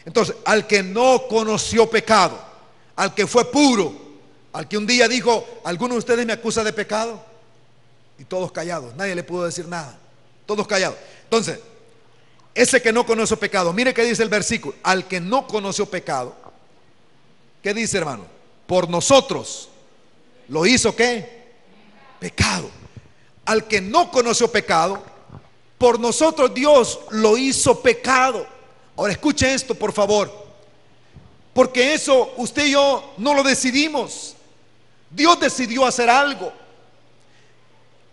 Entonces, al que no conoció pecado, al que fue puro, al que un día dijo: ¿alguno de ustedes me acusa de pecado? Y todos callados, nadie le pudo decir nada, todos callados. Entonces, ese que no conoció pecado, mire qué dice el versículo: al que no conoció pecado, ¿qué dice, hermano? Por nosotros lo hizo, ¿qué? Pecado. Al que no conoció pecado, por nosotros Dios lo hizo pecado. Ahora escuche esto, por favor, porque eso usted y yo no lo decidimos. Dios decidió hacer algo,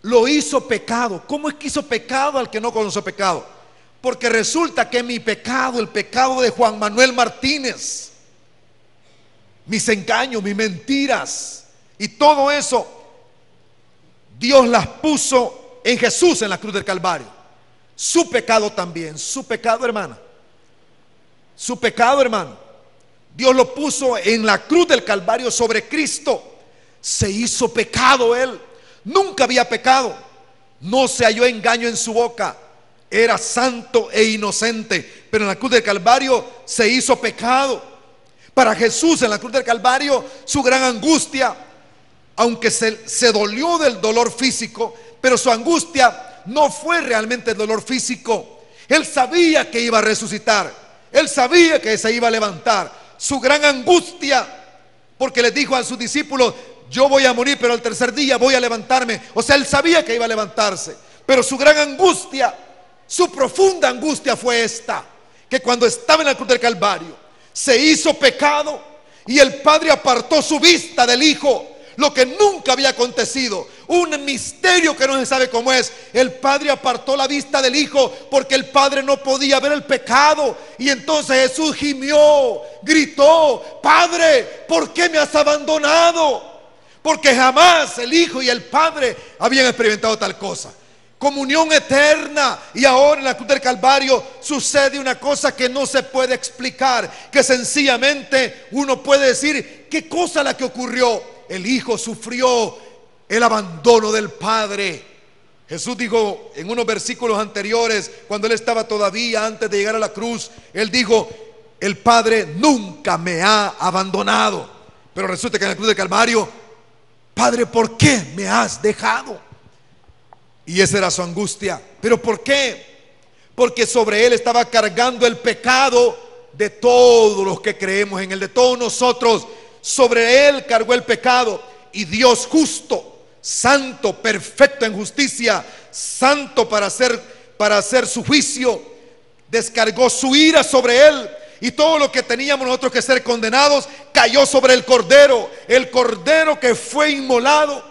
lo hizo pecado. ¿Cómo es que hizo pecado al que no conoció pecado? Porque resulta que mi pecado, el pecado de Juan Manuel Martínez, mis engaños, mis mentiras y todo eso, Dios las puso en Jesús en la cruz del Calvario. Su pecado también, su pecado, hermana, su pecado, hermano, Dios lo puso en la cruz del Calvario sobre Cristo. Se hizo pecado Él. Nunca había pecado, no se halló engaño en su boca, era santo e inocente, pero en la cruz del Calvario se hizo pecado. Para Jesús en la cruz del Calvario, su gran angustia, aunque se dolió del dolor físico, pero su angustia no fue realmente el dolor físico. Él sabía que iba a resucitar, él sabía que se iba a levantar. Su gran angustia, porque les dijo a sus discípulos: yo voy a morir, pero al tercer día voy a levantarme. O sea, él sabía que iba a levantarse, pero su gran angustia, su profunda angustia fue esta: que cuando estaba en la cruz del Calvario se hizo pecado y el Padre apartó su vista del Hijo, lo que nunca había acontecido, un misterio que no se sabe cómo es. El Padre apartó la vista del Hijo porque el Padre no podía ver el pecado, y entonces Jesús gimió, gritó: Padre, ¿por qué me has abandonado? Porque jamás el Hijo y el Padre habían experimentado tal cosa, comunión eterna. Y ahora en la cruz del Calvario sucede una cosa que no se puede explicar, que sencillamente uno puede decir: ¿qué cosa la que ocurrió? El Hijo sufrió el abandono del Padre. Jesús dijo en unos versículos anteriores, cuando Él estaba todavía antes de llegar a la cruz, Él dijo: el Padre nunca me ha abandonado. Pero resulta que en la cruz del Calvario: Padre, ¿por qué me has dejado? Y esa era su angustia. ¿Pero por qué? Porque sobre Él estaba cargando el pecado de todos los que creemos en Él, de todos nosotros. Sobre Él cargó el pecado. Y Dios justo, santo, perfecto en justicia, santo para hacer su juicio, descargó su ira sobre Él. Y todo lo que teníamos nosotros que ser condenados cayó sobre el Cordero que fue inmolado.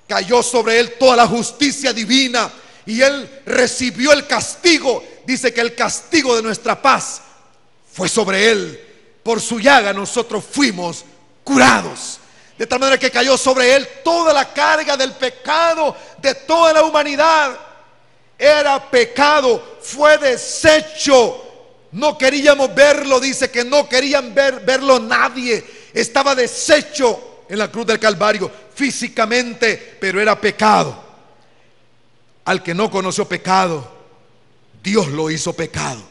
Cayó sobre Él toda la justicia divina, y Él recibió el castigo. Dice que el castigo de nuestra paz fue sobre Él. Por su llaga nosotros fuimos curados. De tal manera que cayó sobre Él toda la carga del pecado de toda la humanidad. Era pecado, fue deshecho. No queríamos verlo, dice que no querían verlo nadie. Estaba deshecho en la cruz del Calvario físicamente, pero era pecado. Al que no conoció pecado, Dios lo hizo pecado.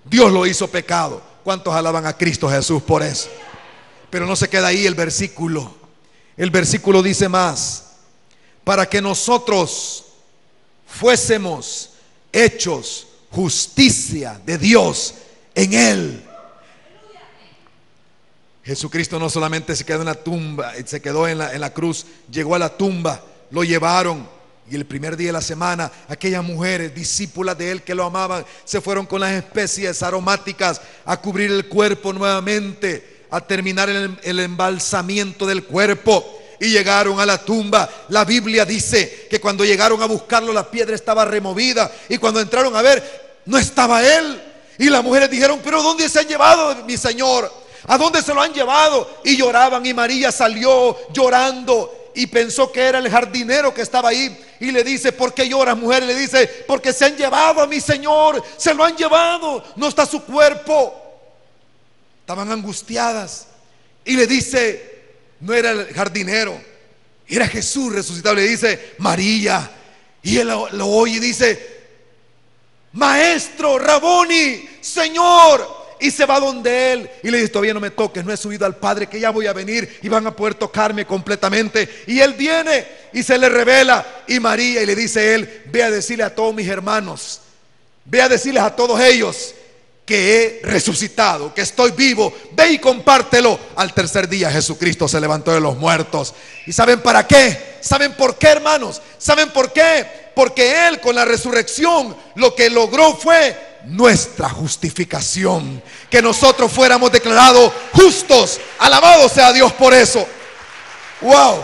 Dios lo hizo pecado. ¿Cuántos alaban a Cristo Jesús por eso? Pero no se queda ahí el versículo. El versículo dice más: para que nosotros fuésemos hechos justicia de Dios en Él. Jesucristo no solamente se quedó en la tumba, se quedó en la cruz, llegó a la tumba, lo llevaron, y el primer día de la semana aquellas mujeres discípulas de Él que lo amaban se fueron con las especies aromáticas a cubrir el cuerpo nuevamente, a terminar el embalsamiento del cuerpo. Y llegaron a la tumba. La Biblia dice que cuando llegaron a buscarlo, la piedra estaba removida, y cuando entraron a ver, no estaba Él. Y las mujeres dijeron: pero ¿dónde se han llevado mi Señor? ¿A dónde se lo han llevado? Y lloraban, y María salió llorando y pensó que era el jardinero que estaba ahí, y le dice: ¿por qué lloras, mujer? Le dice: porque se han llevado a mi Señor, se lo han llevado, no está su cuerpo. Estaban angustiadas, y le dice: no era el jardinero, era Jesús resucitado. Le dice: María. Y él lo oye y dice: maestro, Raboni, Señor. Y se va donde él y le dice: todavía no me toques, no he subido al Padre, que ya voy a venir y van a poder tocarme completamente. Y él viene y se le revela, y María, y le dice él: ve a decirle a todos mis hermanos, ve a decirles a todos ellos que he resucitado, que estoy vivo. Ve y compártelo. Al tercer día Jesucristo se levantó de los muertos. ¿Y saben para qué? ¿Saben por qué, hermanos? ¿Saben por qué? Porque él, con la resurrección, lo que logró fue nuestra justificación, que nosotros fuéramos declarados justos. Alabado sea Dios por eso. Wow.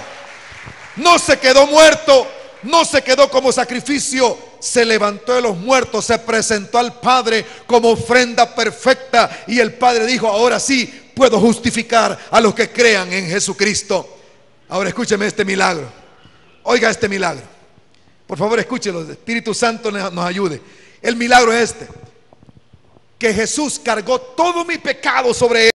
No se quedó muerto, no se quedó como sacrificio, se levantó de los muertos, se presentó al Padre como ofrenda perfecta, y el Padre dijo: ahora sí puedo justificar a los que crean en Jesucristo. Ahora escúcheme este milagro. Oiga este milagro. Por favor, escúchelo. El Espíritu Santo nos ayude. El milagro es este: que Jesús cargó todo mi pecado sobre él.